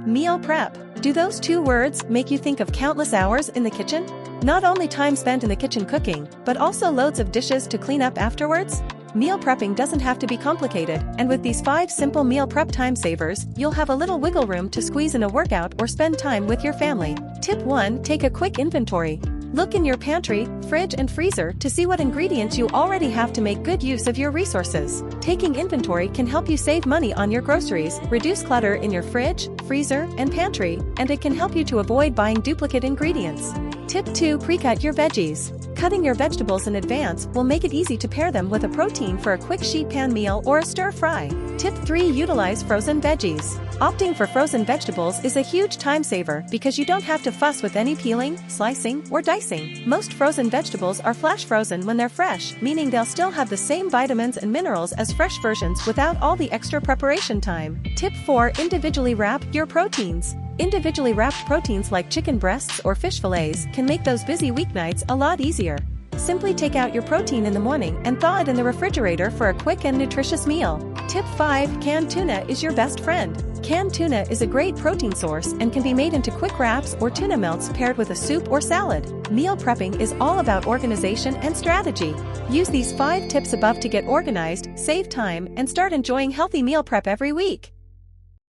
Meal prep. Do those two words make you think of countless hours in the kitchen? Not only time spent in the kitchen cooking, but also loads of dishes to clean up afterwards? Meal prepping doesn't have to be complicated, and with these 5 simple meal prep time savers, you'll have a little wiggle room to squeeze in a workout or spend time with your family. Tip 1. Take a quick inventory. Look in your pantry, fridge and freezer to see what ingredients you already have to make good use of your resources. Taking inventory can help you save money on your groceries, reduce clutter in your fridge, freezer, and pantry, and it can help you to avoid buying duplicate ingredients. Tip 2. Pre-cut your veggies. Cutting your vegetables in advance will make it easy to pair them with a protein for a quick sheet pan meal or a stir fry. Tip 3. Utilize frozen veggies. Opting for frozen vegetables is a huge time saver because you don't have to fuss with any peeling, slicing, or dicing. Most frozen vegetables are flash frozen when they're fresh, meaning they'll still have the same vitamins and minerals as fresh versions without all the extra preparation time. Tip 4. Individually wrap your proteins. Individually wrapped proteins like chicken breasts or fish fillets can make those busy weeknights a lot easier. Simply take out your protein in the morning and thaw it in the refrigerator for a quick and nutritious meal. Tip 5. Canned tuna is your best friend. Canned tuna is a great protein source and can be made into quick wraps or tuna melts paired with a soup or salad. Meal prepping is all about organization and strategy. Use these 5 tips above to get organized, save time, and start enjoying healthy meal prep every week.